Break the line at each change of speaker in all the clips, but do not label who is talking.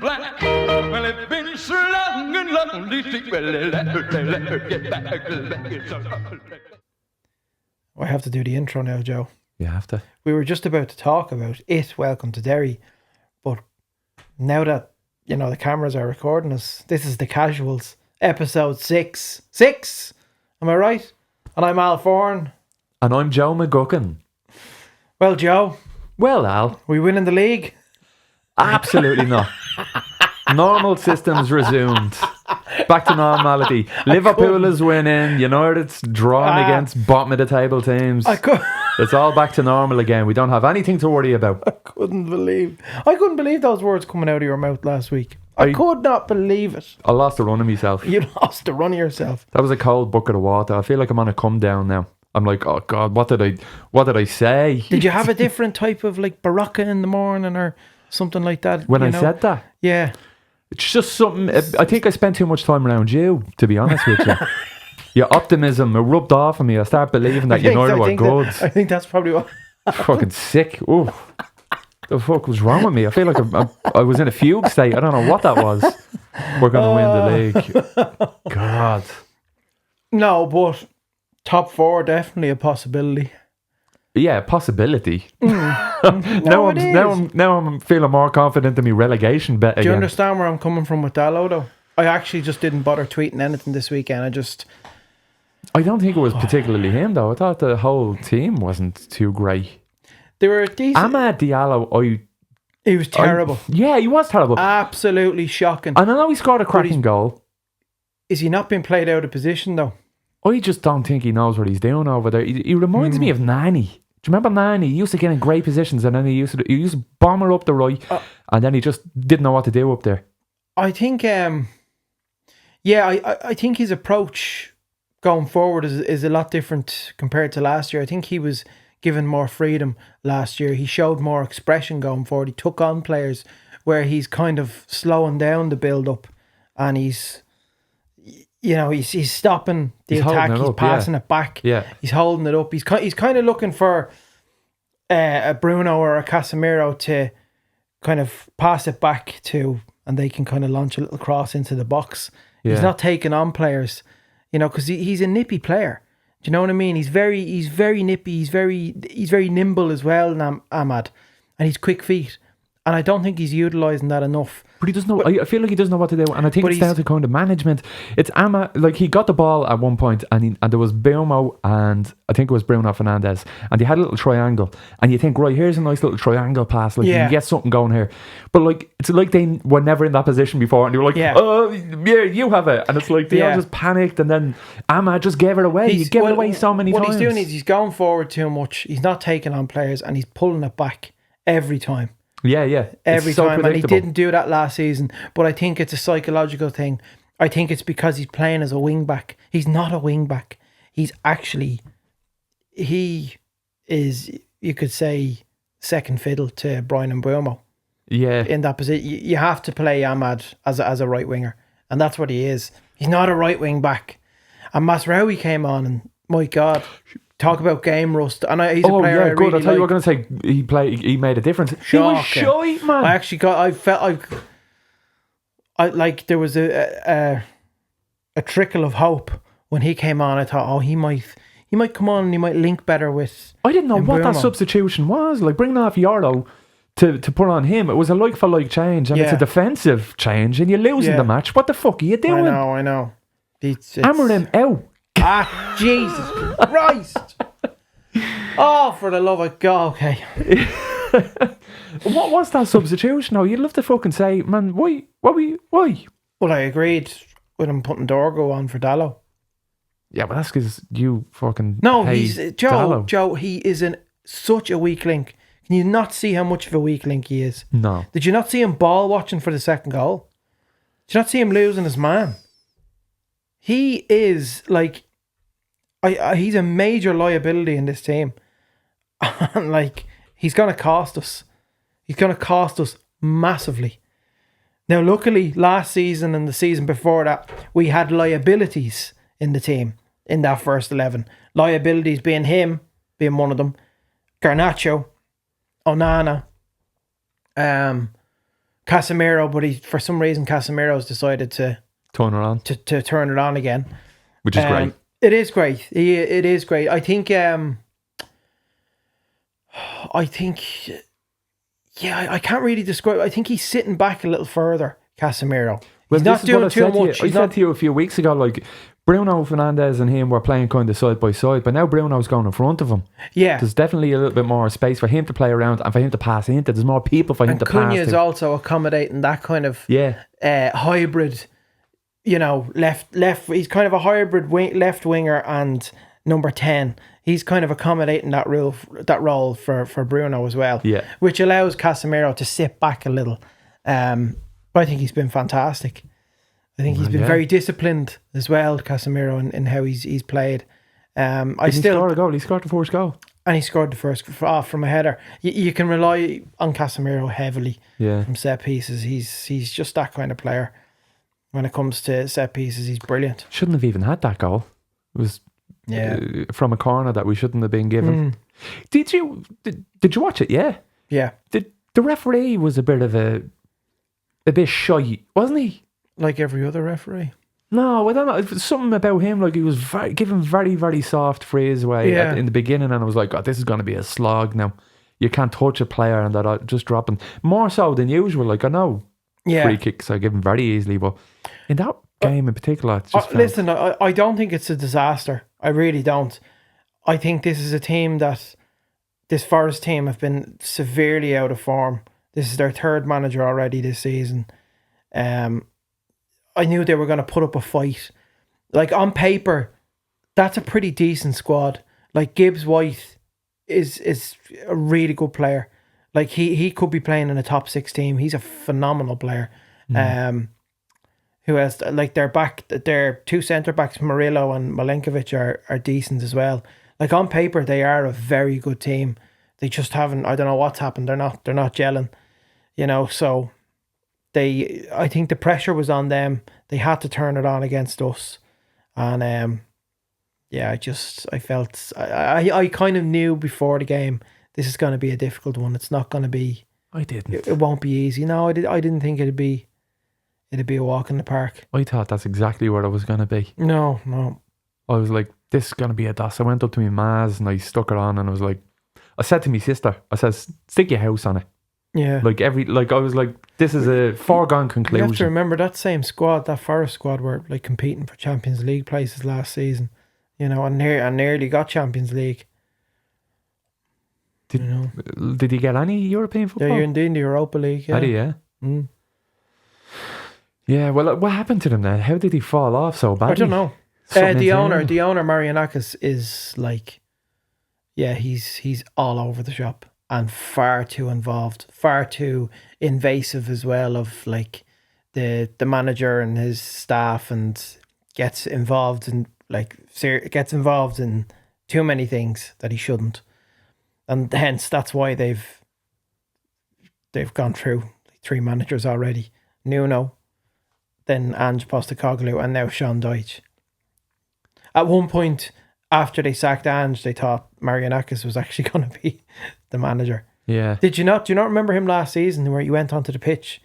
Black. Well, it's been so long and lonely. Let her get back.
I have to do the intro now, Joe.
You have to.
We were just about to talk about it, Welcome to Derry, but now that, the cameras are recording us, this is The Casuals, episode 6. 6! Am I right? And I'm Al Foran.
And I'm Joe McGucken.
Well, Joe.
Well, Al.
We winning the league?
Absolutely not. Normal systems resumed. Back to normality. Liverpool is winning. United's drawn against bottom of the table teams. It's all back to normal again. We don't have anything to worry about.
I couldn't believe those words coming out of your mouth last week. I could not believe it.
I lost the run of myself.
You lost the run of yourself.
That was a cold bucket of water. I feel like I'm on a come down now. I'm like, oh God, what did I say?
Did you have a different type of barocca in the morning or something like that?
When I said that?
Yeah.
It's just something. I think I spent too much time around you, to be honest with you. Your optimism rubbed off on me. I start believing that United were good.
I think that's probably what.
Fucking sick. Ooh. The fuck was wrong with me? I feel like I was in a fugue state. I don't know what that was. We're going to win the league. God.
No, but top 4 definitely a possibility.
Yeah, possibility.
Now
I'm feeling more confident in my relegation bet again.
Do you understand where I'm coming from with Dallo, though? I actually just didn't bother tweeting anything this weekend.
I don't think it was particularly him, though. I thought the whole team wasn't too great.
They were decent.
Amad Diallo,
he was terrible.
Yeah, he was terrible.
Absolutely shocking.
And I know he scored a cracking goal.
Is he not being played out of position, though?
I just don't think he knows what he's doing over there. He reminds me of Nani. Do you remember Nani? He used to get in great positions and then he used to bomb her up the right and then he just didn't know what to do up there.
I think, I think his approach going forward is a lot different compared to last year. I think he was given more freedom last year. He showed more expression going forward. He took on players where he's kind of slowing down the build-up and he's stopping the attack. He's passing it back.
Yeah.
He's holding it up. He's kind of looking for a Bruno or a Casemiro to kind of pass it back to, and they can kind of launch a little cross into the box. Yeah. He's not taking on players, because he's a nippy player. Do you know what I mean? He's very nippy. He's very nimble as well, Ahmad, and he's quick feet. And I don't think he's utilising that enough.
But he doesn't know. I feel like he doesn't know what to do, and I think it's down to kind of management. It's he got the ball at one point, and there was Bumo and I think it was Bruno Fernandes, and they had a little triangle, and you think, right, here's a nice little triangle pass, you can get something going here. But it's like they were never in that position before, and they were like, oh yeah, you have it, and it's like they all just panicked, and then Ahmad just gave it away. He gave it away so many times.
What he's doing is he's going forward too much. He's not taking on players, and he's pulling it back every time.
Yeah.
Every time. And he didn't do that last season. But I think it's a psychological thing. I think it's because he's playing as a wing back. He's not a wing back. He is, you could say, second fiddle to Brian Mbeumo.
Yeah.
In that position. You have to play Ahmad as a right winger. And that's what he is. He's not a right wing back. And Masraoui came on and, my God... Talk about game rust, and he's a player.
Oh yeah, good.
Really
I thought you were going to say he made a difference.
Shocking.
He was shy, man.
There was a trickle of hope when he came on. I thought, he might come on and he might link better with.
I didn't know what that substitution was. Like bringing off Yarlo to put on him, it was a like for like change, and it's a defensive change, and you're losing the match. What the fuck are you doing?
I know.
Hammer him out.
Jesus Christ. Oh, for the love of God. Okay.
What was that substitution? Now you'd love to fucking say, man, why?
Well, I agreed with him putting Dorgo on for Dallo.
Yeah, but that's because you fucking
he's
Dallo.
Joe, he is such a weak link. Can you not see how much of a weak link he is?
No.
Did you not see him ball watching for the second goal? Did you not see him losing his man? He is he's a major liability in this team. And he's going to cost us. He's going to cost us massively. Now, luckily, last season and the season before that, we had liabilities in the team in that first 11. Liabilities being him, being one of them, Garnacho, Onana, Casemiro, but for some reason Casemiro's decided to
turn her on,
to turn it on again,
which is great.
It is great. It is great. I think. Yeah, I can't really describe. I think he's sitting back a little further, Casemiro.
Well,
he's not doing too much.
I said to you a few weeks ago, like Bruno Fernandes and him were playing kind of side by side, but now Bruno's going in front of him.
Yeah,
there's definitely a little bit more space for him to play around and for him to pass into. There's more people for him to pass to.
Cunha is also accommodating that kind of hybrid. You know, left. He's kind of a hybrid left winger and number 10. He's kind of accommodating that role for Bruno as well.
Yeah,
which allows Casemiro to sit back a little. But I think he's been fantastic. I think he's been very disciplined as well, Casemiro, in how he's played.
He scored a goal. He scored the first goal,
and he scored the first from a header. You can rely on Casemiro heavily from set pieces. He's just that kind of player. When it comes to set pieces, he's brilliant.
Shouldn't have even had that goal. It was from a corner that we shouldn't have been given. Did you watch it? Yeah. The referee was a bit shy, wasn't he?
Like every other referee.
No, I don't know. It was something about him, like he was giving very, very soft phrase away in the beginning, and I was like, God, this is going to be a slog now. You can't touch a player and that just dropping. More so than usual. Like, I know free kicks are given very easily, but in that game in particular, it's just
listen, I don't think it's a disaster. I really don't. I think this is a team this Forest team have been severely out of form. This is their third manager already this season. I knew they were going to put up a fight. Like, on paper, that's a pretty decent squad. Like, Gibbs White is a really good player. Like, he could be playing in a top 6 team. He's a phenomenal player. Who else? Like, their 2 centre backs, Murillo and Milenkovic, are decent as well. Like, on paper, they are a very good team. They just haven't. I don't know what's happened. They're not gelling. You know, so I think the pressure was on them. They had to turn it on against us, and I felt I kind of knew before the game this is going to be a difficult one. It's not going to be.
I didn't.
It won't be easy. No, I didn't think it'd be a walk in the park.
I thought that's exactly where it was going to be.
No.
I was like, this is going to be a DOS. I went up to my Maz and I stuck it on, and I was like, I said to my sister, I says, stick your house on it.
Yeah.
I was like, this is a foregone conclusion.
You have to remember that same squad, that Forest squad, were like competing for Champions League places last season. You know, and nearly got Champions League.
Did he get any European football?
Yeah, you're in the Europa League. Yeah.
Did he, yeah? Yeah, well, what happened to them then? How did he fall off so badly?
I don't know. The owner, Marianakis, is like, he's all over the shop and far too involved, far too invasive as well of like the manager and his staff, and gets involved in too many things that he shouldn't, and hence that's why they've gone through 3 managers already. Nuno, then Ange Postecoglou, and now Sean Dyche. At one point, after they sacked Ange, they thought Marianakis was actually going to be the manager.
Yeah.
Did you not? Do you not remember him last season where he went onto the pitch?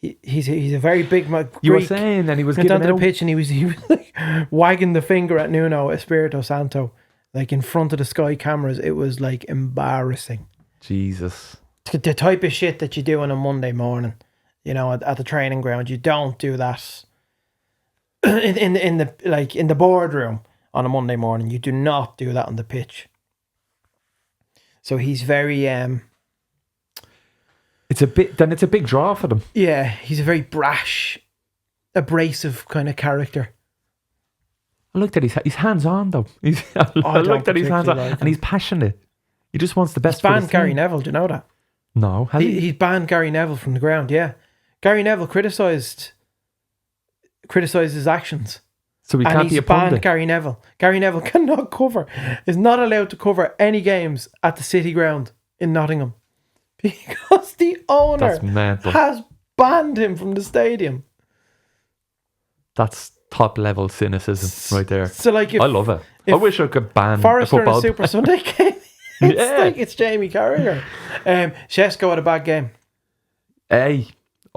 He's a very big Greek.
You were saying, and he was
went onto the pitch and he was like wagging the finger at Nuno Espirito Santo, like in front of the Sky cameras. It was like embarrassing.
Jesus.
The type of shit that you do on a Monday morning, you know, at the training ground. You don't do that in the boardroom on a Monday morning. You do not do that on the pitch. So he's very
it's a big draw for them.
Yeah, he's a very brash, abrasive kind of character.
I looked at his hands on though. I looked at his hands on, and he's passionate. He just wants the best.
He's banned Gary Neville. Do you know that?
No,
he banned Gary Neville from the ground. Yeah, Gary Neville criticised his actions.
So he can't be a pundit.
Banned Gary Neville. Gary Neville is not allowed to cover any games at the City Ground in Nottingham because the owner has banned him from the stadium.
That's top level cynicism right there.
So like,
I love it. I wish I could ban
Forest
a football.
a Super Sunday game. It's like it's Jamie Carragher. Shesko had a bad game.
Hey,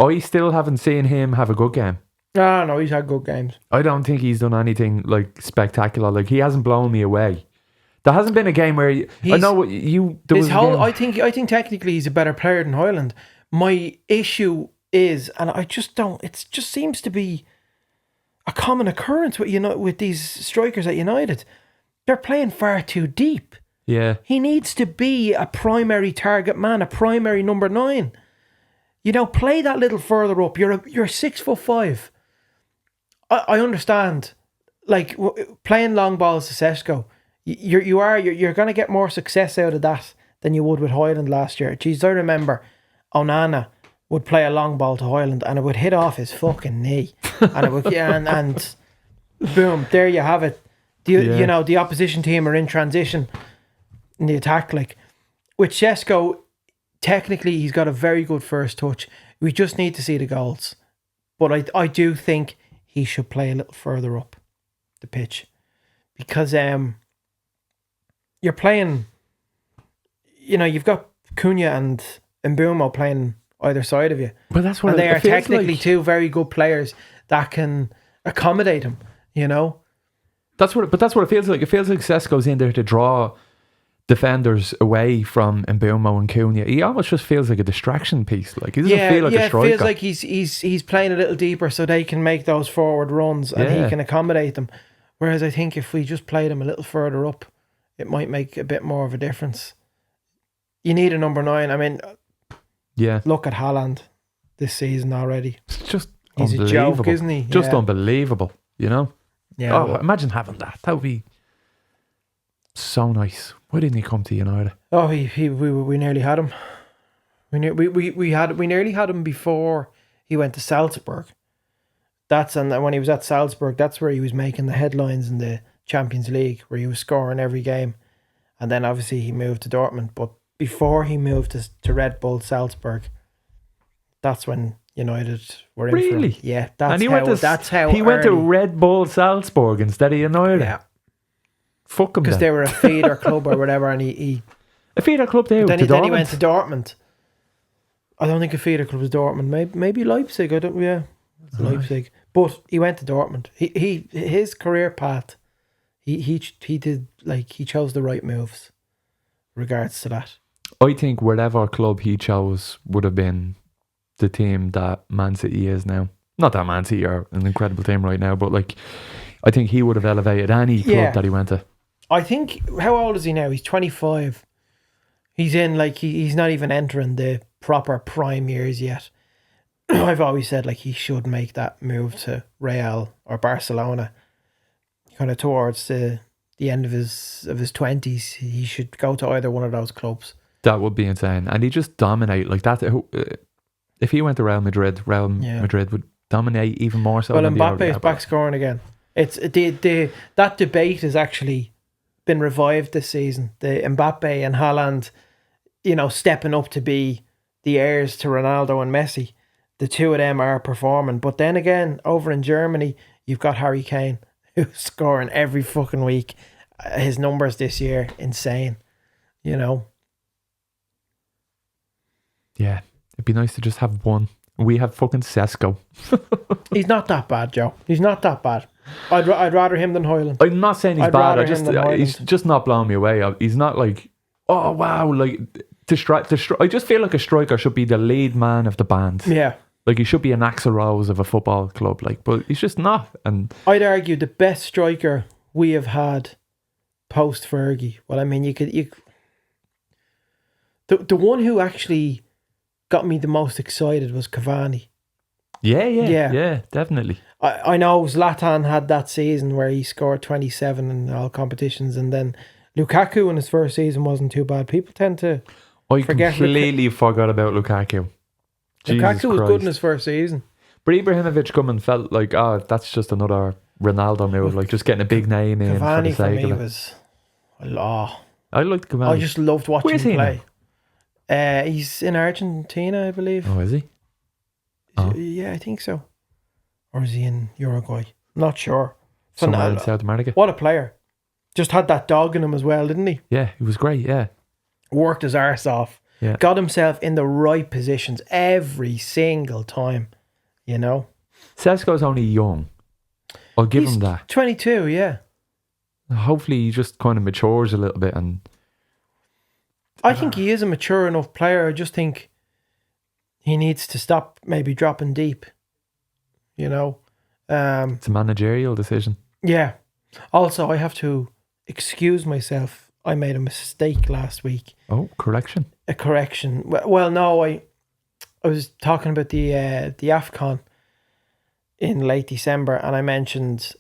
I still haven't seen him have a good game.
Ah, no, he's had good games.
I don't think he's done anything like spectacular. Like he hasn't blown me away. There hasn't been a game where I know you. There was
I think technically he's a better player than Hoyland. My issue is, and I just don't. It just seems to be a common occurrence with these strikers at United. They're playing far too deep.
Yeah,
he needs to be a primary target man, a primary number 9. Play that little further up. You're 6'5". I understand, like playing long balls to Sesko. You're going to get more success out of that than you would with Hoyland last year. Jeez, I remember Onana would play a long ball to Hoyland and it would hit off his fucking knee, and it would and boom, there you have it. The opposition team are in transition in the attack. Like with Sesko, technically he's got a very good first touch. We just need to see the goals, but I do think he should play a little further up the pitch, because you're playing, you've got Cunha and Mbeumo playing either side of you.
But that's what
they are technically two very good players that can accommodate him.
That's what it feels like. It feels like Sesko's in there to draw defenders away from Mbeumo and Cunha. He almost just feels like a distraction piece. Like he doesn't feel like a striker.
It feels like he's playing a little deeper so they can make those forward runs and he can accommodate them. Whereas I think if we just played him a little further up, it might make a bit more of a difference. You need a number 9. I mean, look at Haaland this season already.
It's just
he's a joke, isn't he?
Just unbelievable, Yeah.
Oh,
imagine having that. That would be so nice. Why didn't he come to United?
Oh, we nearly had him. We nearly had him before he went to Salzburg. And when he was at Salzburg, that's where he was making the headlines in the Champions League, where he was scoring every game. And then obviously he moved to Dortmund. But before he moved to Red Bull Salzburg, that's when United were in for him. Yeah, that's how
he went to Red Bull Salzburg instead of United.
Yeah.
Fuck him.
Because they were a feeder club or whatever, and he
a feeder club then
he went to Dortmund. I don't think a feeder club was Dortmund. Maybe Leipzig. Leipzig. But he went to Dortmund. His career path. He did, like, he chose the right moves. Regards to that,
I think whatever club he chose would have been the team that Man City is now. Not that Man City are an incredible team right now, but like, I think he would have elevated any club that he went to.
I think, how old is he now? He's 25. He's in, like, he's not even entering the proper prime years yet. I've always said, like, he should make that move to Real or Barcelona, kind of towards the end of his 20s. He should go to either one of those clubs.
That would be insane, and he just dominate like that. If he went to Real Madrid would dominate even more so.
Well, Mbappe's back scoring again. It's that debate has actually been revived this season. The Mbappe and Haaland, stepping up to be the heirs to Ronaldo and Messi. The two of them are performing. But then again, over in Germany, you've got Harry Kane, who's scoring every fucking week. His numbers this year, insane.
Yeah, it'd be nice to just have one. We have fucking Sesko.
He's not that bad, Joe. He's not that bad. I'd rather him than Hoyland.
I'm not saying he's bad. He's just not blowing me away. He's not like, oh wow, like to strike. I just feel like a striker should be the lead man of the band.
Yeah,
like he should be an Axl Rose of a football club. Like, but he's just not. And
I'd argue the best striker we have had post Fergie. Well, I mean, the one who actually got me the most excited was Cavani.
Yeah, definitely.
I know Zlatan had that season where he scored 27 in all competitions, and then Lukaku in his first season wasn't too bad. People tend to forget.
Completely forgot about Lukaku.
Lukaku was good in his first season.
But Ibrahimovic coming felt like, that's just another Ronaldo move, like just getting a big name in for the sake of it.
Was a law.
I liked Cavani.
I just loved watching him play.
Now?
He's in Argentina, I believe.
Oh, is he? Oh.
Yeah, I think so. Or is he in Uruguay? Not sure.
Somewhere in South America.
What a player. Just had that dog in him as well, didn't he?
Yeah, he was great, yeah.
Worked his arse off.
Yeah.
Got himself in the right positions every single time, you know.
Sesko's only young. I'll give
He's
him that.
22, yeah.
Hopefully he just kind of matures a little bit. And
I think he is a mature enough player. I just think he needs to stop maybe dropping deep, you know.
It's a managerial decision.
Yeah. Also, I have to excuse myself. I made a mistake last week.
Oh, correction.
A correction. Well, no, I was talking about the AFCON in late December, and I mentioned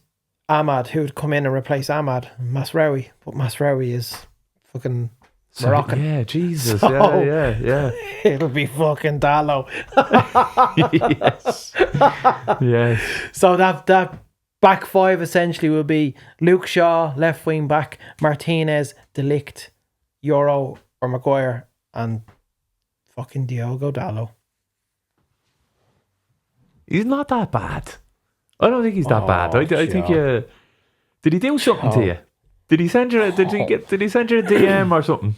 Ahmad, who would come in and replace Masraoui, but Masraoui is fucking Moroccan.
Yeah, Jesus.
So-
Yeah.
It'll be fucking Dallo.
Yes. Yes.
So that back five essentially will be Luke Shaw, left wing back, Martinez, De Ligt, Euro or Maguire, and fucking Diogo Dallo.
He's not that bad. I don't think he's that bad. I think
Joe.
did he do something to you? Did he send you? Did he send you a DM or something?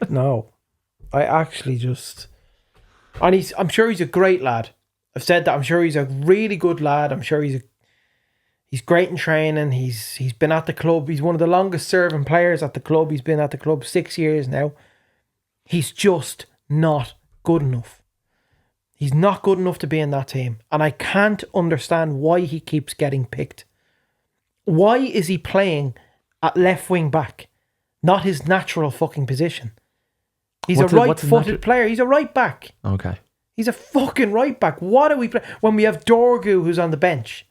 No, I actually just, and I'm sure he's a great lad. I've said that. I'm sure he's a really good lad. I'm sure he's great in training. He's been at the club. He's one of the longest serving players at the club. He's been at the club 6 years now. He's just not good enough. He's not good enough to be in that team. And I can't understand why he keeps getting picked. Why is he playing at left wing back? Not his natural fucking position. He's a right-footed player. He's a right back.
Okay.
He's a fucking right back. What are we playing when we have Dorgu who's on the bench?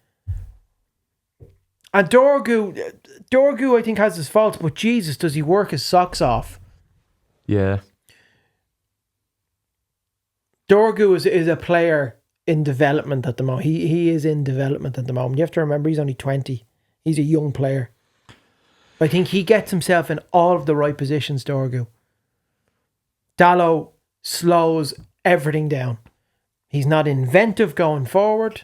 And Dorgu I think has his faults, but Jesus, does he work his socks off?
Yeah.
Dorgu is a player in development at the moment. He is in development at the moment. You have to remember he's only 20. He's a young player. I think he gets himself in all of the right positions, Dorgu. Dallo slows everything down. He's not inventive going forward.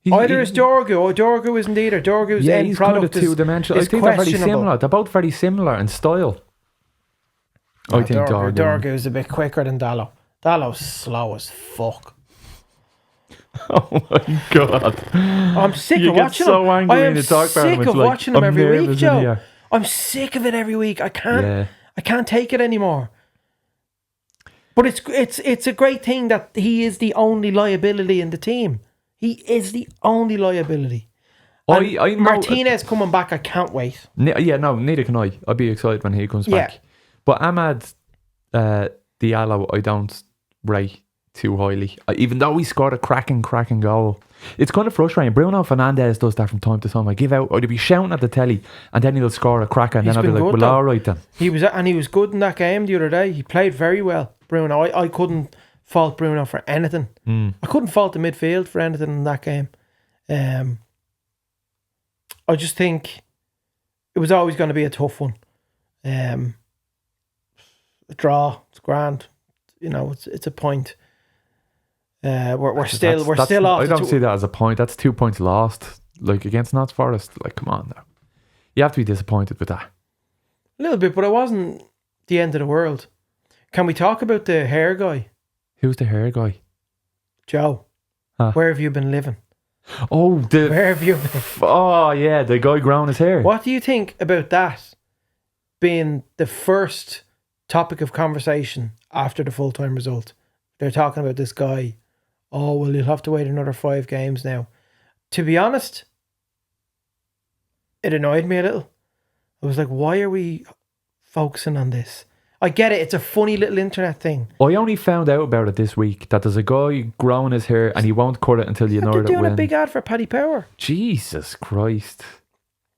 Either is Dorgu, or Dorgu isn't either. Dorgu's end
he's
product
kind of two-dimensional.
is
I think they're very
questionable.
similar. They're both very similar in style. I think
Dorgu is a bit quicker than Dallo. Dallo's slow as fuck.
Oh my god!
I'm sick
You
of
get
watching
so
him.
angry
I
when
am
you talk about him.
sick
It's
of
like,
watching him
I'm
every week,
nervous in
Joe.
here.
I'm sick of it every week. I can't.
Yeah.
I can't take it anymore. But it's a great thing that he is the only liability in the team. He is the only liability. And
I know,
Martinez coming back, I can't wait.
neither can I. I'll be excited when he comes back. But Ahmad Diallo, I don't rate too highly. Even though he scored a cracking goal. It's kind of frustrating. Bruno Fernandes does that from time to time. I give out, I'd be shouting at the telly and then he'll score a cracker and
He's
then I'll be
been
like,
good,
well,
though.
alright then.
He was good in that game the other day. He played very well, Bruno. I couldn't fault Bruno for anything. I couldn't fault the midfield for anything in that game. I just think it was always going to be a tough one. A draw, it's grand. You know, it's a point. We're still off.
I don't see that as a point. That's 2 points lost. Like against Notts Forest. Like, come on now. You have to be disappointed with that.
A little bit, but it wasn't the end of the world. Can we talk about the hair guy?
Who's the hair guy?
Joe.
Huh.
Where have you been living?
Oh,
Where have you been?
oh yeah, the guy growing his hair.
What do you think about that being the first topic of conversation after the full-time result? They're talking about this guy. Oh, well, you'll have to wait another 5 games now. To be honest, it annoyed me a little. I was like, why are we focusing on this? I get it. It's a funny little internet thing.
I only found out about it this week that there's a guy growing his hair and he won't cut it until
They're
United
doing
win.
a big ad for Paddy Power.
Jesus Christ.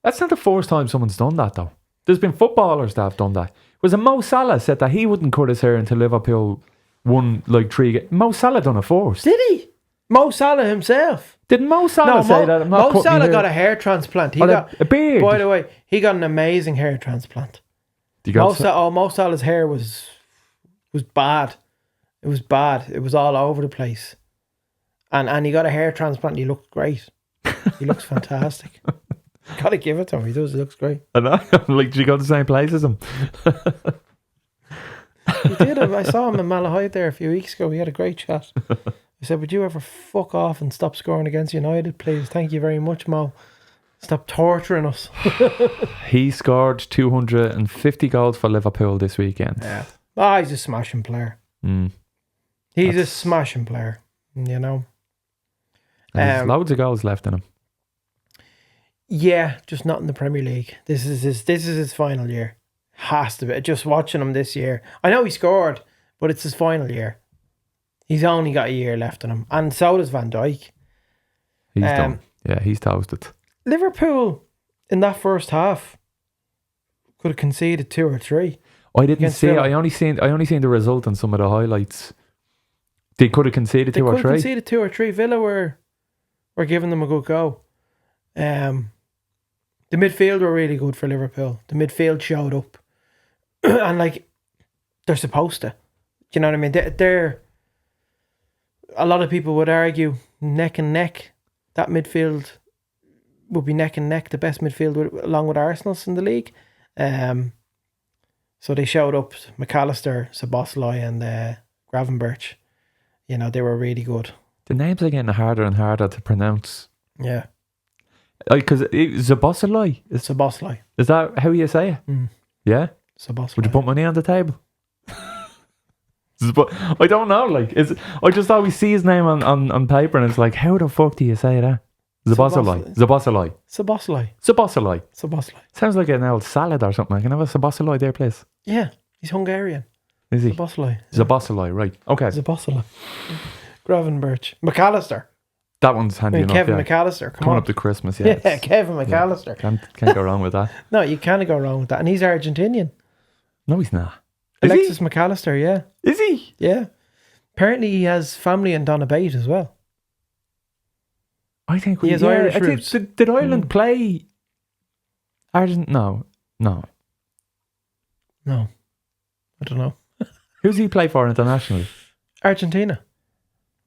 That's not the first time someone's done that though. There's been footballers that have done that. Was it Mo Salah said that he wouldn't cut his hair until Liverpool won like 3 games? Mo Salah done it first.
Did he? Mo Salah himself.
Didn't Mo Salah say that? I'm not
Mo
cutting my
Salah
hair?
got a hair transplant. He
Oh,
got
a beard.
By the way, he got an amazing hair transplant.
You got
Mo Salah's hair was bad. It was bad. It was all over the place. And he got a hair transplant. And he looked great. He looks fantastic. Gotta give it to him. He does. He looks great.
I know. Like, did you go to the same place as him?
He did. I saw him in Malahide there a few weeks ago. We had a great chat. I said, would you ever fuck off and stop scoring against United, please? Thank you very much, Mo. Stop torturing us.
He scored 250 goals for Liverpool this weekend.
Yeah. He's a smashing player.
Mm.
He's a smashing player, you know.
And there's loads of goals left in him.
Yeah, just not in the Premier League. This is his final year. Has to be. Just watching him this year. I know he scored, but it's his final year. He's only got a year left in him. And so does Van Dijk.
He's done. Yeah, he's toasted.
Liverpool, in that first half, could have conceded 2 or 3.
I didn't see it. I only seen the result and some of the highlights. They could have conceded 2 or 3.
They could have conceded 2 or 3. Villa were giving them a good go. The midfield were really good for Liverpool. The midfield showed up. And like, they're supposed to. Do you know what I mean? They're a lot of people would argue neck and neck. That midfield would be neck and neck, the best midfield along with Arsenal's in the league. So they showed up, McAllister, Szoboszlai and Gravenberch. You know, they were really good.
The names are getting harder and harder to pronounce.
Yeah.
Because Szoboszlai?
Szoboszlai.
Is that how you say it?
Mm.
Yeah?
Szoboszlai.
Would you put money on the table? I don't know. Like, I just always see his name on paper and it's like, how the fuck do you say that? Szoboszlai.
Szoboszlai.
Sounds like an old salad or something. I can have a Szoboszlai there, please.
Yeah, he's Hungarian.
Is he?
Szoboszlai,
right. Okay.
Szoboszlai. Gravenberch. McAllister.
That one's handy enough.
Kevin McAllister.
Coming up to Christmas, yeah.
Yeah, Kevin McAllister.
Can't go wrong with that.
No, you can't go wrong with that. And he's Argentinian.
No, he's not.
Alexis McAllister, yeah.
Is he?
Yeah. Apparently he has family in Donabate as well.
I think
he has Irish roots.
Did Ireland play Argentina? No.
I don't know.
Who's he play for internationally?
Argentina.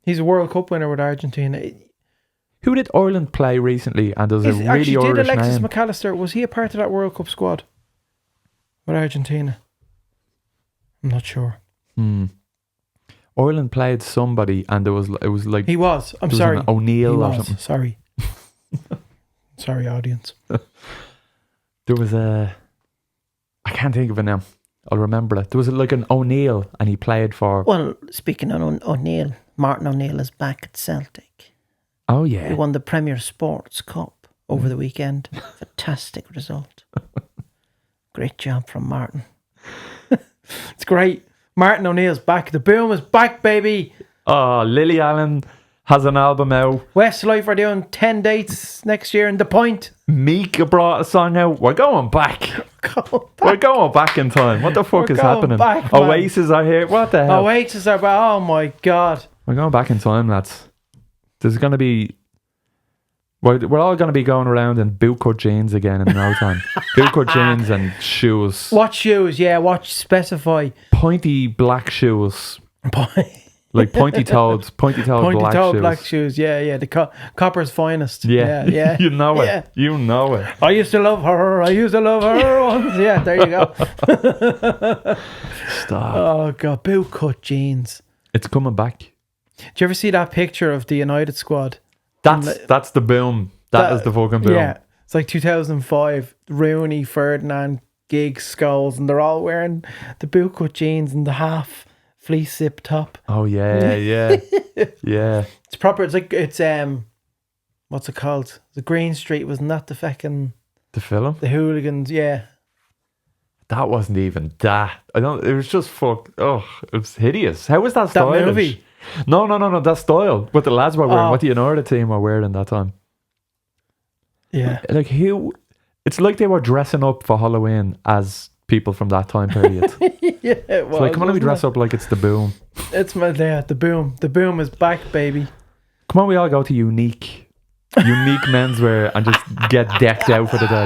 He's a World Cup winner with Argentina.
Who did Ireland play recently? And there's a really Irish name.
Did Alexis McAllister, was he a part of that World Cup squad with Argentina? I'm not sure.
Ireland played somebody and it was like...
He was. I'm sorry.
O'Neill or something.
Sorry. Sorry, audience.
There was a... I can't think of it now. I'll remember it. There was like an O'Neill and he played for...
Well, speaking of O'Neill, Martin O'Neill is back at Celtic.
Oh, yeah.
He won the Premier Sports Cup over the weekend. Fantastic result. Great job from Martin.
It's great. Martin O'Neill's back. The boom is back, baby.
Oh, Lily Allen has an album out.
Westlife are doing 10 dates next year in The Point.
Meek brought a song out. We're going back. We're going back in time. What the fuck is happening?
Back,
Oasis are here. What the hell?
Oasis are back. Oh my God.
We're going back in time, lads. There's going to be... We're all going to be going around in bootcut jeans again in no time. Bootcut jeans and shoes.
What shoes? Yeah, specify.
Pointy black shoes. Like pointy-toed black shoes.
Yeah. The copper's finest.
Yeah.
You
know it.
Yeah.
You know it.
I used to love her once. Yeah, there you go.
Stop.
Oh, God. Bootcut jeans.
It's coming back.
Did you ever see that picture of the United squad?
That's the boom. That is the fucking boom.
Yeah. It's like 2005. Rooney, Ferdinand, Giggs, Scholes, and they're all wearing the bootcut jeans and the half fleece zip top.
Oh yeah. Yeah.
It's proper. It's like what's it called? The Green Street, wasn't that the fucking
the film?
The hooligans, yeah.
That wasn't even that. It was just it was hideous. How was that stylish?
That movie?
No. That style. What the lads were wearing. What the United team were wearing that time.
Yeah.
Like who? It's like they were dressing up for Halloween as people from that time period.
Yeah, it was.
It's like, come on, we dress up like it's the boom.
It's the boom. The boom is back, baby.
Come on, we all go to unique menswear and just get decked out for the day.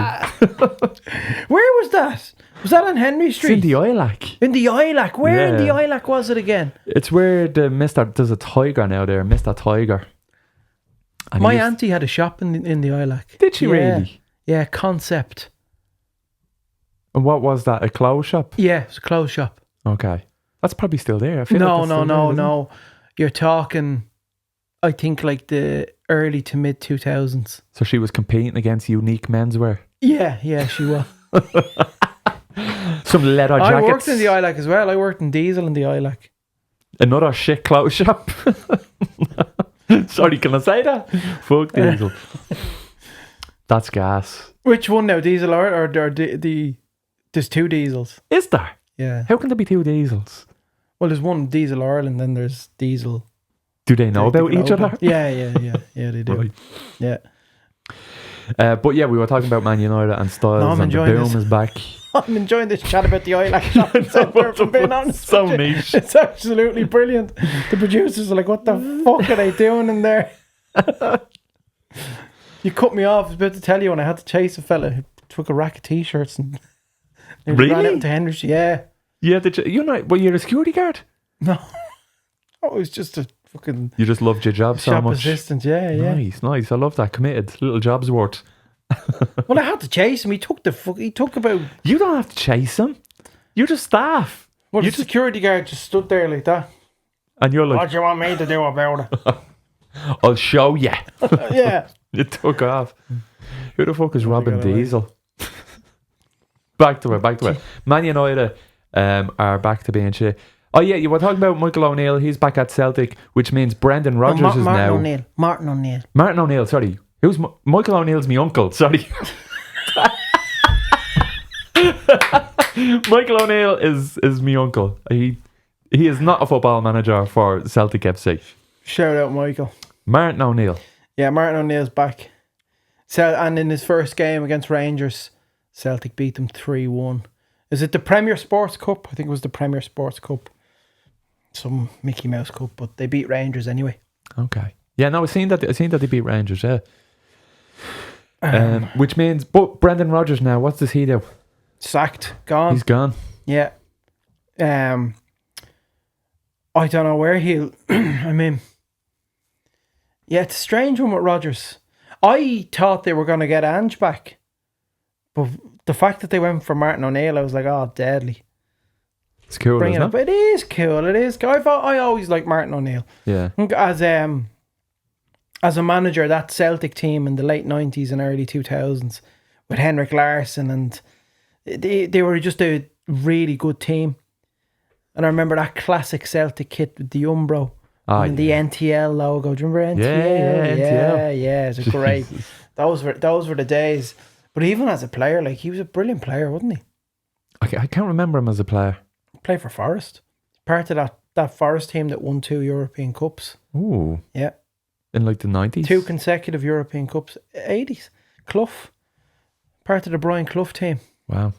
Where was that? Was that on Henry Street?
It's in the Ilac.
In the Ilac? Where in the Ilac was it again?
It's where there's a tiger now there, Mr. Tiger. And
my auntie had a shop in the Ilac.
Did she really?
Yeah, Concept.
And what was that? A clothes shop?
Yeah, it was a clothes shop.
Okay. That's probably still there. I feel like
No,
that's
no,
still
no,
there, isn't it?
no. You're talking, I think, like the early to mid 2000s.
So she was competing against unique menswear.
Yeah, she was.
Some leather jackets.
I worked in the ILAC as well. I worked in Diesel in the ILAC.
Another shit clothes shop. Sorry, can I say that? Fuck Diesel. That's gas.
Which one now, Diesel or there's two Diesels?
Is there?
Yeah.
How can there be two Diesels?
Well, there's one Diesel Ireland, then there's Diesel.
Do they know about each other?
Yeah, they do.
Right.
Yeah.
But yeah, we were talking about Man United and Styles,
No, I'm
and the
enjoying
boom
this.
is back.
I'm enjoying this chat about the ILAC shopping centre, if I'm being honest.
So
with you.
niche.
It's absolutely brilliant. The producers are like, what the fuck are they doing in there? You cut me off. I was about to tell you when I had to chase a fella who took a rack of t-shirts and
Really?
ran out into Henry's. Yeah.
Yeah, you're a security guard.
No. Oh, it was just a fucking
You just loved your job so
shop
much.
assistant. Yeah.
Nice. I love that. Committed. Little job's worth.
Well, I had to chase him. He took about...
You don't have to chase him. You're just staff.
Well,
You
the security guard just stood there like that.
And you're like,
What do you want me to do about it?
I'll show you.
Yeah.
You took off. Who the fuck is Robin
got away.
Diesel? Back to it. Man United are back to being shit. Oh yeah, you were talking about Michael O'Neill. He's back at Celtic, which means Brendan Rodgers is now...
Martin O'Neill.
Martin O'Neill, sorry. Who's Michael O'Neill's my uncle, sorry. Michael O'Neill is my uncle. He is not a football manager for Celtic FC.
Shout out, Michael.
Martin O'Neill.
Yeah, Martin O'Neill's back. And in his first game against Rangers, Celtic beat them 3-1. Is it the Premier Sports Cup? I think it was the Premier Sports Cup. Some Mickey Mouse Cup, but they beat Rangers anyway.
Okay. Yeah, no, I've seen that they beat Rangers, yeah. Which means, but Brendan Rodgers now, what does he do?
Sacked. Gone.
He's gone.
Yeah. I don't know where he'll... I mean... Yeah, it's a strange one with Rodgers. I thought they were going to get Ange back. But the fact that they went for Martin O'Neill, I was like, oh, deadly.
It's cool,
Bring it
isn't
up.
it?
It is cool. It is cool. I always liked Martin O'Neill.
Yeah.
As a manager, that Celtic team in the late 90s and early 2000s with Henrik Larsson, and they were just a really good team. And I remember that classic Celtic kit with the Umbro and the NTL logo. Do you remember NTL? Yeah. It's great. Those were the days. But even as a player, like, he was a brilliant player, wasn't he?
I can't remember him as a player.
Played for Forest. Part of that Forest team that won 2 European Cups.
Ooh.
Yeah.
In like the 90s?
2 consecutive European Cups. 80s. Clough. Part of the Brian Clough team.
Wow.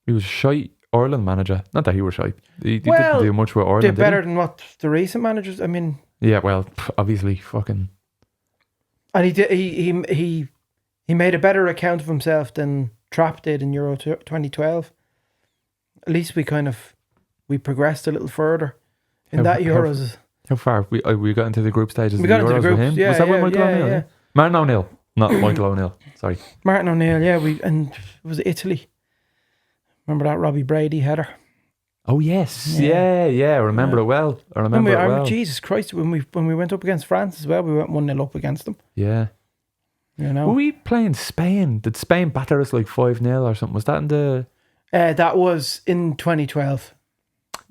He was a shy Ireland manager. Not that he was shy. He didn't do much with Ireland.
Did better than what the recent managers. I mean,
yeah, well, obviously, fucking.
And he did. He made a better account of himself than Trapp did in Euro 2012. At least we progressed a little further in that Euros.
How far? We got into the group stages.
We got into the
Euros
groups.
with him.
Yeah,
was that with Michael O'Neill?
yeah.
Martin O'Neill, not Michael O'Neill. Sorry.
Martin O'Neill. Yeah, and it was Italy. Remember that Robbie Brady header?
Oh yes, yeah. I remember it well. I remember it well.
Jesus Christ! When we went up against France as well, we went 1-0 up against them.
Yeah.
You know.
Were we playing Spain? Did Spain batter us like 5-0 or something? Was that in the?
That was in 2012.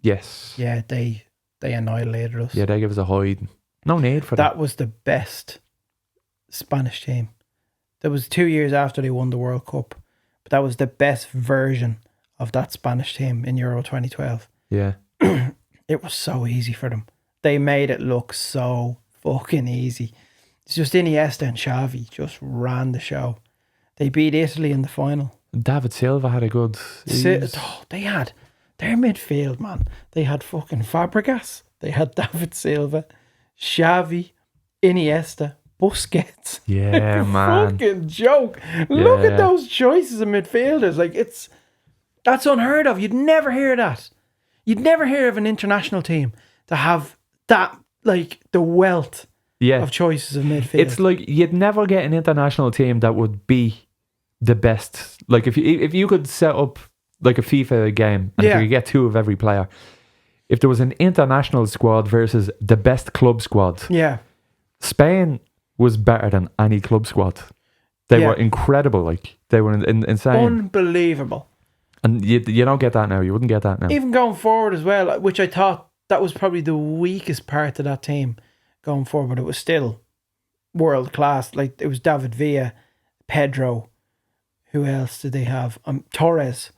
Yes.
Yeah, they annihilated us.
Yeah, they gave us a hide. No need for that.
That was the best Spanish team. That was 2 years after they won the World Cup, but that was the best version of that Spanish team in Euro 2012.
Yeah.
It was so easy for them. They made it look so fucking easy. It's just Iniesta and Xavi just ran the show. They beat Italy in the final.
David Silva had a good...
They had their midfield, man. They had fucking Fabregas. They had David Silva, Xavi, Iniesta, Busquets.
Yeah, man.
Fucking joke. Look at those choices of midfielders. Like, that's unheard of. You'd never hear that. You'd never hear of an international team to have that, like, the wealth of choices of midfield.
It's like you'd never get an international team that would be the best. Like if you could set up like a FIFA game and if you could get 2 of every player, if there was an international squad versus the best club squad,
Yeah.
Spain was better than any club squad. They
Yeah.
were incredible. Like they were insane.
Unbelievable.
And you don't get that now. You wouldn't get that now.
Even going forward as well, which I thought that was probably the weakest part of that team going forward. It was still world class. Like it was David Villa, Pedro. Who else did they have? Torres.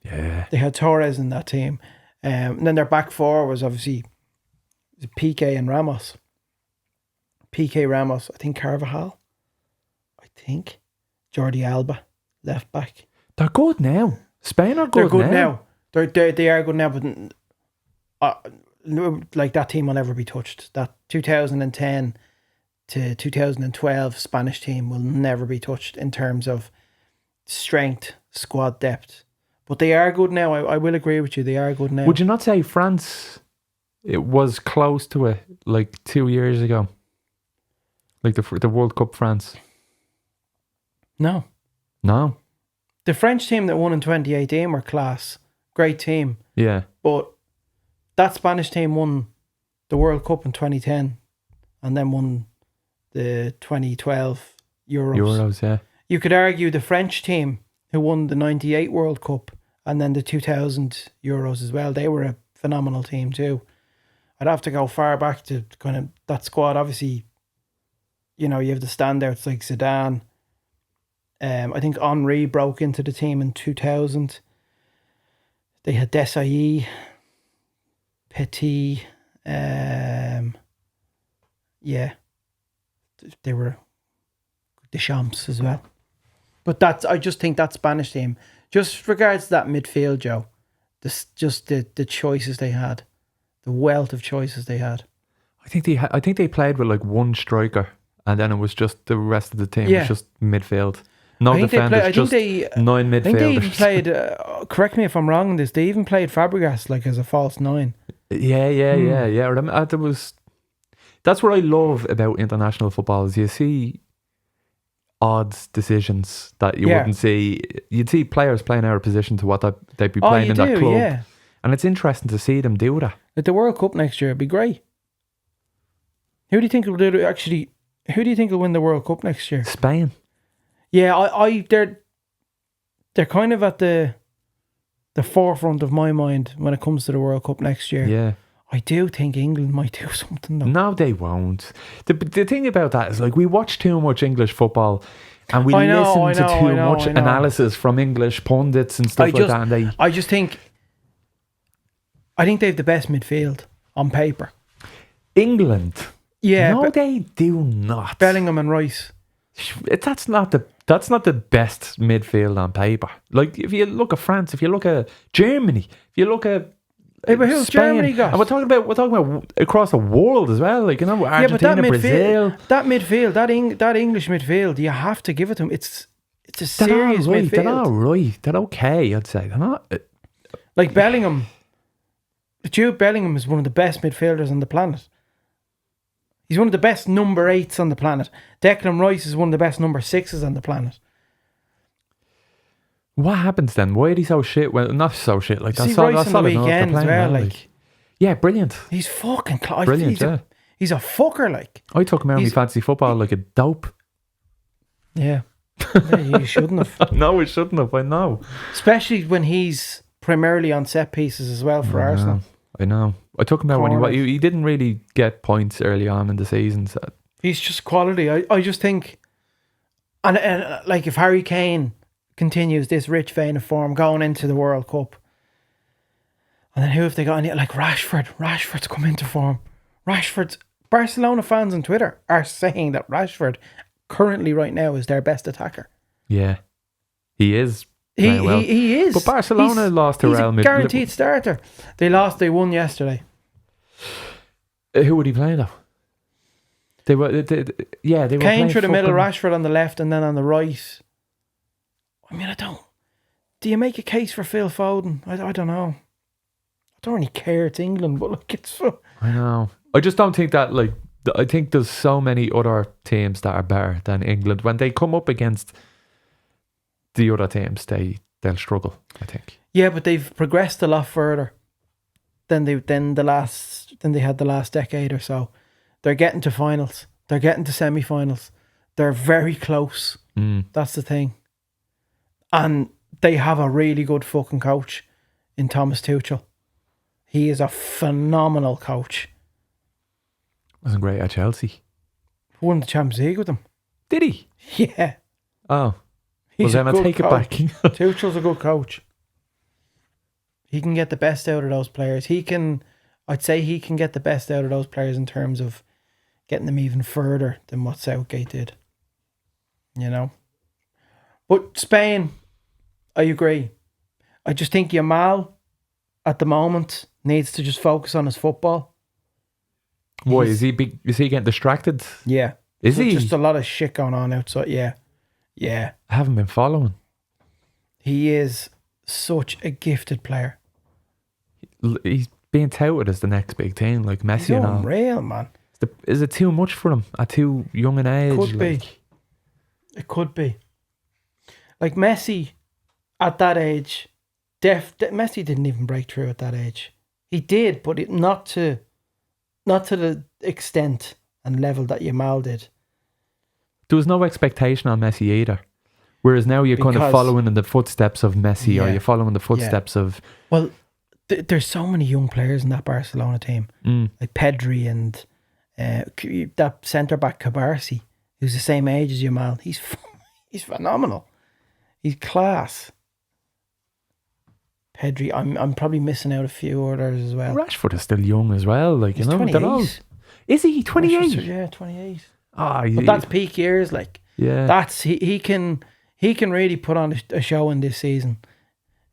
Yeah.
They had Torres in that team. And then their back four was obviously PK and Ramos. PK Ramos, I think Carvajal. I think Jordi Alba, left back.
They're good now. Spain are
They're
good,
good now. They are good now, but like that team will never be touched. That 2010 to 2012 Spanish team will never be touched in terms of strength, squad depth. But they are good now. I will agree with you. They are good now.
Would you not say France? It was close to it like 2 years ago. Like the World Cup France.
No.
No.
The French team that won in 2018 were class. Great team.
Yeah.
But that Spanish team won the World Cup in 2010 and then won the 2012 Euros.
Yeah.
You could argue the French team who won the 98 World Cup and then the 2000 Euros as well. They were a phenomenal team too. I'd have to go far back to kind of that squad. Obviously, you know, you have the standouts like Zidane. I think Henry broke into the team in 2000. They had Desailly, Petit. Yeah. They were Deschamps as well. But I just think that Spanish team, just regards to that midfield, Joe, just the choices they had, the wealth of choices they had.
I think they played with like one striker, and then it was just the rest of the team was just midfield. No defenders, just 9 midfielders.
I think they even played, correct me if I'm wrong on this, they even played Fabregas like as a false 9.
Yeah. That's what I love about international football is you see odd decisions that you wouldn't see. You'd see players playing out of position to what they'd be playing in that club.
Yeah.
And it's interesting to see them do that.
At the World Cup next year, it'd be great. Who do you think will do it? Actually, who do you think will win the World Cup next year?
Spain.
Yeah, they're kind of at the forefront of my mind when it comes to the World Cup next year.
Yeah.
I do think England might do something though.
No, they won't. The thing about that is like we watch too much English football and we listen to too much analysis from English pundits and stuff like that. And
I think they have the best midfield on paper.
England?
Yeah.
No, they do not.
Bellingham and Rice.
That's not the best midfield on paper. Like if you look at France, if you look at Germany, if you look at
but who's
Spain,
Germany got?
And we're talking about across the world as well. Like, you know, Argentina, Brazil.
That English midfield, you have to give it to them. It's a serious midfield.
They're not right. They're okay, I'd say. They're not.
Like Bellingham. Jude Bellingham is one of the best midfielders on the planet. He's one of the best number 8s on the planet. Declan Rice is one of the best number 6s on the planet.
What happens then? Why are he so shit? Well, not so shit. Like
Rice on the weekend as well. Like,
yeah, brilliant.
He's fucking class.
Brilliant.
He's a fucker. Like,
I took him out of my fantasy football like a dope.
Yeah. You shouldn't have.
No, we shouldn't have. I know.
Especially when he's primarily on set pieces as well for Arsenal.
I know. I took him out when he didn't really get points early on in the season. So.
He's just quality. I just think, and like if Harry Kane continues this rich vein of form going into the World Cup, and then who have they got in it? Like Rashford's come into form. Barcelona fans on Twitter are saying that Rashford currently right now is their best attacker.
Yeah, he is.
He is.
But Barcelona lost to Real Madrid.
He's a guaranteed starter. They won yesterday.
Who would he play though? They were
Kane through the middle, Rashford on the left, and then on the right. I mean, do you make a case for Phil Foden? I don't know. I don't really care. It's England, but like it's.
I know. I just don't think that like. I think there's so many other teams that are better than England. When they come up against the other teams, they'll struggle, I think.
Yeah, but they've progressed a lot further. than they had the last decade or so. They're getting to finals. They're getting to semi-finals. They're very close. That's the thing. And they have a really good fucking coach in Thomas Tuchel. He is a phenomenal coach.
Wasn't great at Chelsea.
Won the Champions League with them.
Did he?
Yeah.
Oh.
He's
well, then I'll take
coach.
it back.
Tuchel's a good coach. He can get the best out of those players. I'd say he can get the best out of those players in terms of getting them even further than what Southgate did. You know? But Spain, I agree. I just think Yamal, at the moment, needs to just focus on his football.
Why, is he getting distracted?
Yeah.
Is he?
Just a lot of shit going on outside. Yeah. Yeah.
I haven't been following.
He is such a gifted player.
He's being touted as the next big thing, like Messi
He's
and all.
unreal, man.
Is it too much for him at too young an age?
Could be. It could be. Like Messi, at that age, Messi didn't even break through at that age. He did, but not to the extent and level that Yamal did.
There was no expectation on Messi either. Whereas now you're kind of following in the footsteps of Messi, or you're following the footsteps of...
Well, there's so many young players in that Barcelona team. Like Pedri and that centre-back Cabarsi, who's the same age as Yamal. He's phenomenal. He's class. Pedri, I'm probably missing out a few others as well.
Rashford is still young as well. Like,
He's
you know,
28.
they're all... Is he 28?
Yeah, 28.
Ah,
But that's peak years. Like, that's he can really put on a show in this season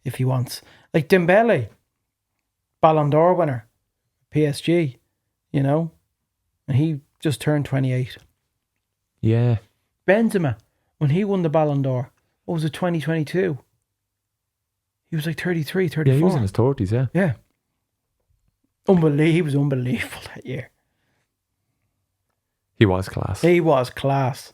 if he wants. Like Dembele, Ballon d'Or winner, PSG, you know, and he just turned 28.
Yeah.
Benzema, when he won the Ballon d'Or, what was it, 2022? He was like 33, 34.
Yeah, he was in his 30s, yeah.
Yeah. He was unbelievable that year.
He was class.
He was class.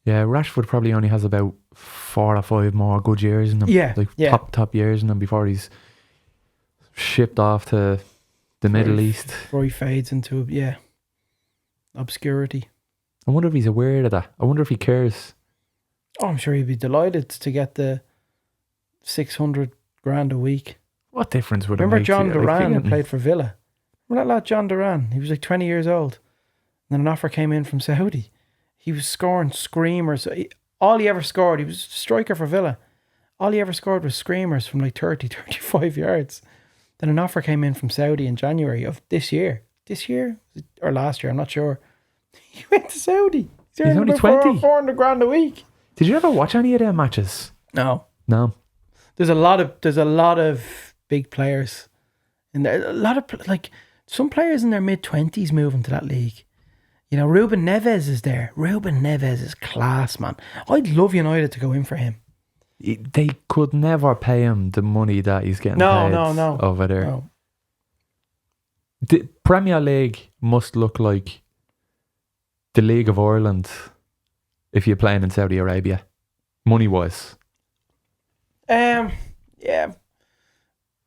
Yeah, Rashford probably only has about 4 or 5 more good years in him.
Yeah,
like top years in him before he's shipped off to the Middle East.
Before he fades into, obscurity.
I wonder if he's aware of that. I wonder if he cares.
Oh, I'm sure he'd be delighted to get the 600 grand a week.
What difference would
Remember
it make?
John Duran, who
like,
played for Villa? Remember that lad John Duran? He was like 20 years old. And then an offer came in from Saudi. He was scoring screamers. All he ever scored, he was a striker for Villa. All he ever scored was screamers from like 30, 35 yards. Then an offer came in from Saudi in January of this year. This year? Or last year, I'm not sure. He went to Saudi.
He's only 20.
400 grand a week.
Did you ever watch any of their matches?
No.
No.
There's a lot of big players in there. A lot of like some players in their mid-20s moving to that league. You know, Ruben Neves is there. Ruben Neves is class, man. I'd love United to go in for him.
They could never pay him the money that he's getting paid over there.
No.
The Premier League must look like the League of Ireland if you're playing in Saudi Arabia, money-wise.
Yeah.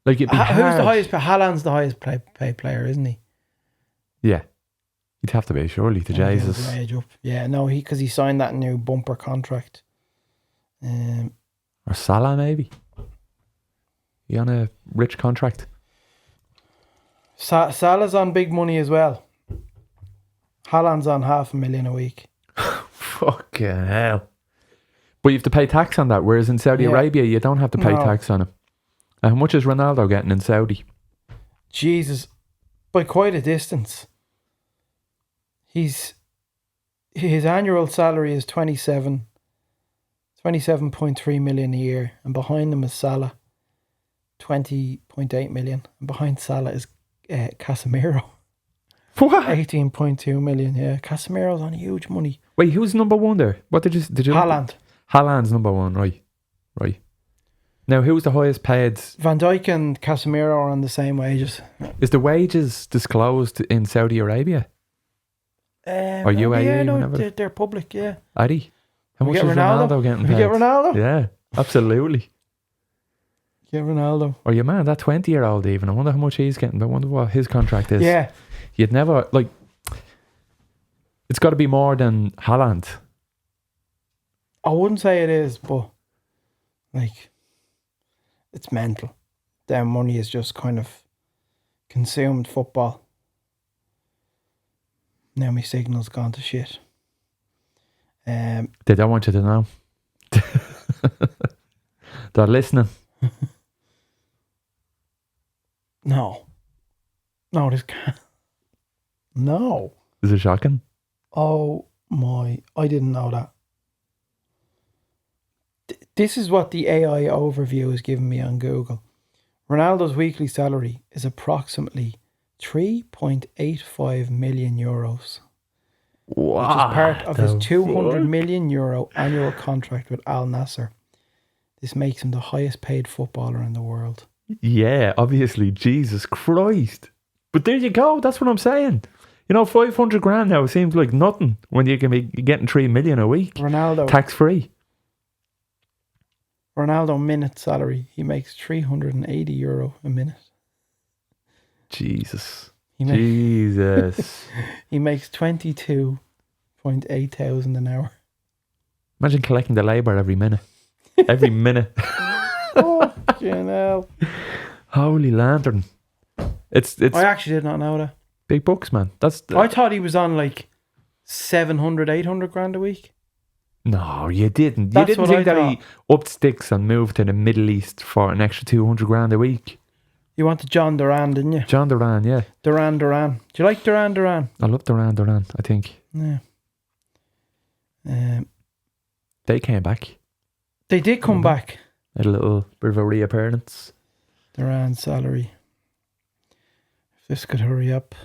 Like, it'd be hard.
Who's the highest? Haaland's the highest paid player, isn't he?
Yeah. He'd have to be, surely, to Jesus.
Age up. Yeah, no, because he signed that new bumper contract.
Or Salah, maybe. He on a rich contract.
Salah's on big money as well. Haaland's on $500,000 a week.
Fucking hell. But you have to pay tax on that, whereas in Saudi Arabia, you don't have to pay tax on it. And how much is Ronaldo getting in Saudi?
Jesus, by quite a distance. His annual salary is 27.3 million a year, and behind him is Salah, 20.8 million, and behind Salah is Casemiro.
What?
18.2 million. Yeah, Casemiro's on huge money.
Wait, who's number one there? What did you?
Haaland.
Haaland's number one, right? Now, who's the highest paid?
Van Dijk and Casemiro are on the same wages.
Is the wages disclosed in Saudi Arabia? Or UAE?
Yeah, no,
whenever?
they're public, yeah.
Addy? How much is
Ronaldo
Ronaldo getting paid?
We get Ronaldo?
Yeah, absolutely.
Get Ronaldo.
Or your man, that 20-year-old even. I wonder how much he's getting. I wonder what his contract is.
Yeah.
You'd never, like, it's got to be more than Haaland.
I wouldn't say it is, but like, it's mental. Their money is just kind of consumed football. Now my signal's gone to shit.
They don't want you to know. They're listening.
No, this can't. No.
Is it shocking?
Oh my! I didn't know that. This is what the AI overview is giving me on Google. Ronaldo's weekly salary is approximately 3.85 million euros.
Wow.
Which is part of his 200 million euro annual contract with Al Nassr. This makes him the highest paid footballer in the world.
Yeah, obviously. Jesus Christ. But there you go. That's what I'm saying. You know, 500 grand now seems like nothing when you can be getting 3 million a week.
Ronaldo.
Tax free.
Ronaldo minute salary. He makes €380 a minute.
Jesus.
Jesus. He makes 22.8 thousand an hour.
Imagine collecting the labour every minute. Every minute.
Oh, you know.
Holy lantern. It's
I actually did not know that.
Big bucks, man.
I thought he was on like 700, 800 grand a week.
No, you didn't.
That's
You didn't
what
think
I
that he upped sticks and moved to the Middle East for an extra 200 grand a week?
You wanted John Duran, didn't you?
John Duran, yeah.
Duran. Do you like Duran?
I love Duran, I think.
Yeah.
They came back.
They did come back.
Had a little bit of a reappearance.
Duran's salary. If this could hurry up.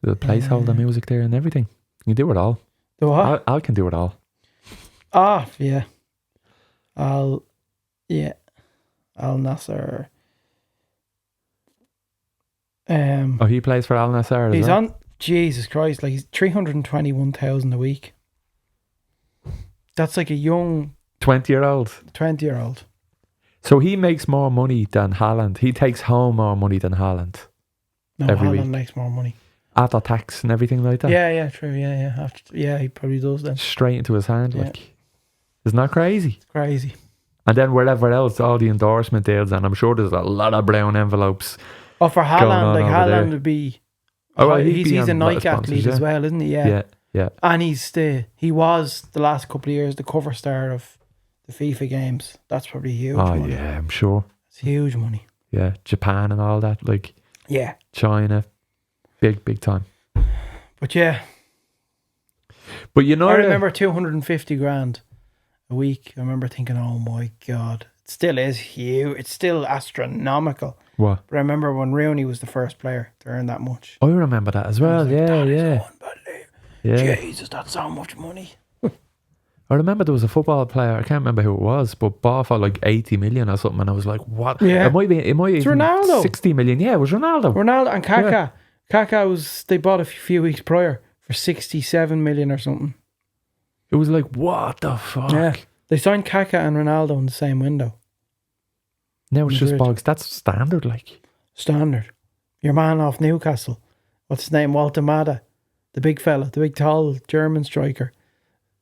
Little placeholder music there and everything. You can do it all.
The what?
I can do it all.
Yeah. Al Nassr.
He plays for Al Nassr.
He's on. Jesus Christ! Like he's 321,000 a week. That's like a young
20-year-old.
20-year-old.
So he makes more money than Haaland. He takes home more money than Haaland.
No,
every
Haaland
week.
makes more money.
After tax and everything like that.
Yeah, true. Yeah. He probably does then.
Straight into his hand,
Yeah.
like. Isn't that crazy?
It's crazy.
And then wherever else, all the endorsement deals, and I'm sure there's a lot of brown envelopes.
Oh, for
Going
Haaland,
on
like
over
Haaland
there.
would be.
Oh, well,
he's a
on lot of
Nike athlete
sponsors,
as well, isn't he?
Yeah.
And he was the last couple of years the cover star of the FIFA games. That's probably huge.
Oh,
money.
yeah, I'm sure.
It's huge money.
Yeah, Japan and all that, like
Yeah.
China, big time.
But yeah,
But you know,
I remember 250 grand a week. I remember thinking, oh my God, it still is huge. It's still astronomical.
what?
But I remember when Rooney was the first player to earn that much.
I remember that as well.
I was like,
Yeah.
that is unbelievable.
Yeah.
Jesus, that's so much money.
I remember there was a football player, I can't remember who it was, but bought for like 80 million or something, and I was like, what?
Yeah.
It might even
Ronaldo.
60 million. Yeah, it was Ronaldo.
Ronaldo and Kaká.
Yeah.
Kaká they bought a few weeks prior for 67 million or something.
It was like, what the fuck?
Yeah. They signed Kaká and Ronaldo in the same window.
Now it's just
Madrid.
bogs. That's standard, like.
Standard. Your man off Newcastle. What's his name? Voltemada. The big fella. The big tall German striker.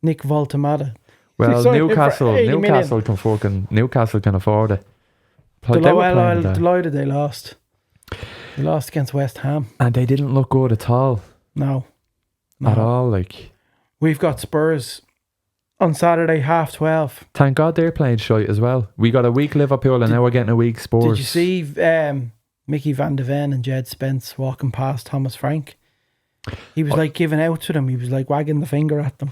Nick Voltemada.
Well,
signed him for
Newcastle
80 million.
Newcastle can afford it.
Delighted they lost. They lost against West Ham.
And they didn't look good at all.
No.
At all, like.
We've got Spurs on Saturday, 12:30.
Thank God they're playing shite as well. We got a week Liverpool and now we're getting a week Spurs.
Did you see Mickey van de Ven and Jed Spence walking past Thomas Frank? He was like giving out to them. He was like wagging the finger at them.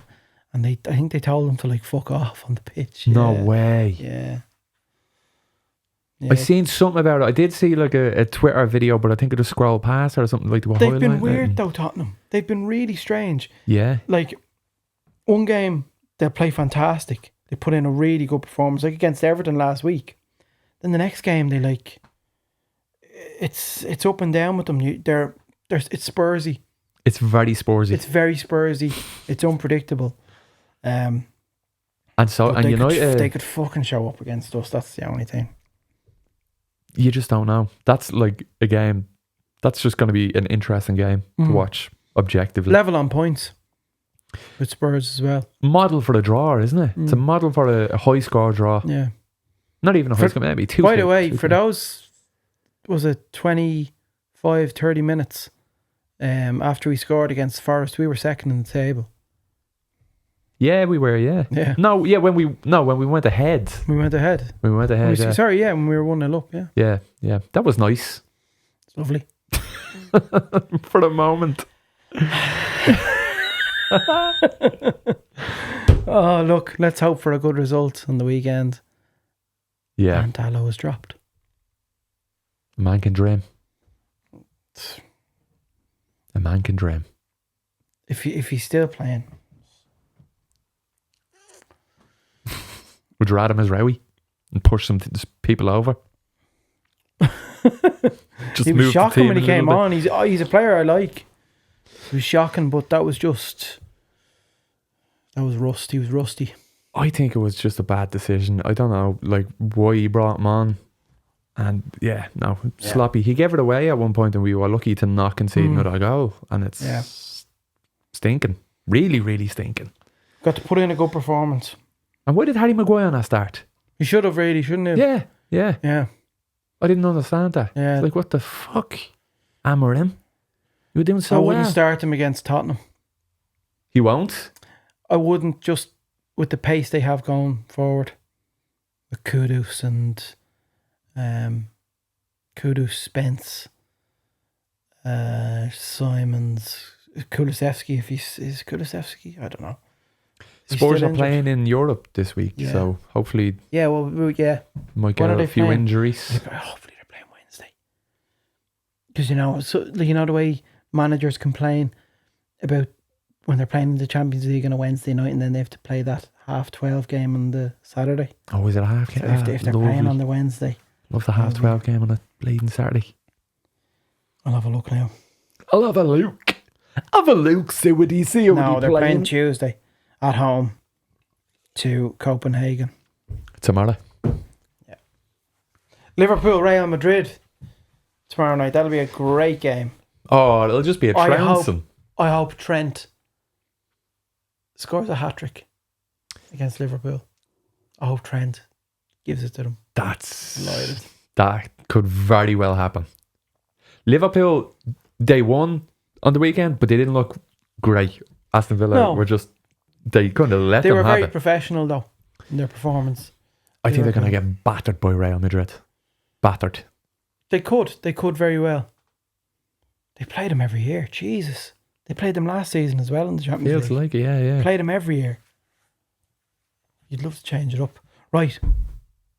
And I think they told him to like fuck off on the pitch.
No
Yeah.
way.
Yeah.
I seen something about it. I did see like a Twitter video, but I think it just scrolled past or something like the
They've been weird though, Tottenham. They've been really strange.
Yeah.
Like one game they'll play fantastic. They put in a really good performance, like against Everton last week. Then the next game they like it's up and down with them. It's Spursy.
It's very Spursy.
It's very Spursy. It's unpredictable.
And so,
But
and
they could fucking show up against us. That's the only thing.
you just don't know. That's like a game. That's just going to be an interesting game to watch objectively.
Level on points with Spurs as well.
Model for a draw, isn't it? It's a model for a high score draw.
Yeah.
Not even a high score, maybe two.
By the way, for those, was it 25, 30 minutes after we scored against Forest, we were second in the table.
Yeah, we were. Yeah.
Yeah.
No. Yeah. When we went ahead.
We went ahead.
Yeah.
Sorry, yeah, when we were 1-0 up, yeah.
Yeah. Yeah. That was nice.
It's lovely.
For the moment.
Oh, look, let's hope for a good result on the weekend.
Yeah.
And Dallow was dropped.
A man can dream. A man can dream.
If he's still playing.
Would you rather him as Rowie and push some people over? Just
He was
move the
shocking
team
when he
a little
came
bit.
on. He's a player I like. He was shocking, but that was rust. He was rusty.
I think it was just a bad decision. I don't know, like why he brought him on. And yeah, no, sloppy. He gave it away at one point, and we were lucky to not concede another goal. And it's stinking, really, really stinking.
Got to put in a good performance.
And why did Harry Maguire not start?
He should have really, shouldn't he?
Yeah.
Yeah.
I didn't understand that.
Yeah.
It's like, what the fuck? Amorim? You were doing so
I
well.
wouldn't start him against Tottenham.
He won't?
I wouldn't, just with the pace they have going forward. With Kudus and Spence, Simons, Kulusevski, if is Kulusevski? I don't know. He's
Spurs
still
are
injured.
playing in Europe this week, so hopefully
Yeah, well, yeah.
might
When
get
are they
a few
playing?
injuries.
Hopefully they're playing Wednesday. Because the way managers complain about when they're playing in the Champions League on a Wednesday night and then they have to play that 12:30 game on the Saturday.
Oh, is it a half
So
game?
if they're playing on the Wednesday,
Love the half 12 game on a bleeding Saturday.
I'll have a look now.
I'll have a look. Have a look, see what he see.
No, they're playing Tuesday at home to Copenhagen.
Tomorrow.
Liverpool, Real Madrid tomorrow night. That'll be a great game.
Oh, it'll just be a trouncing.
I hope Trent scores a hat-trick against Liverpool. I hope Trent gives it to them.
That could very well happen. Liverpool, they won on the weekend, but they didn't look great. Aston Villa were just, they couldn't have let
They
them
were
have
very
it.
professional though in their performance.
I think they're going to get battered by Real Madrid. Battered.
They could very well. They played them every year. Jesus. They played them last season as well in the Champions
Feels
League.
like it, yeah.
Played them every year. You'd love to change it up. Right.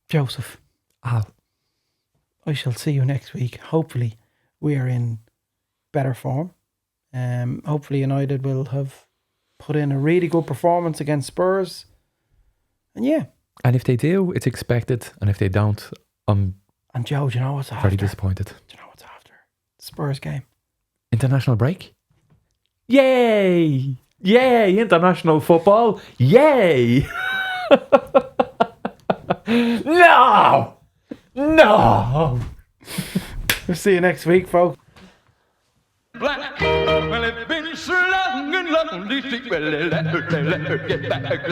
Joseph.
Al.
I shall see you next week. Hopefully we are in better form. Hopefully United will have put in a really good performance against Spurs. And yeah.
And if they do, it's expected. And if they don't, I'm
And Joe, do you know what's after?
very disappointed.
Do you know what's after? Spurs game.
International break? Yay! Yay! International football! Yay! No! No!
We'll see you next week, folks.
Black. Well, it's been so long and lonely, well, let her get back,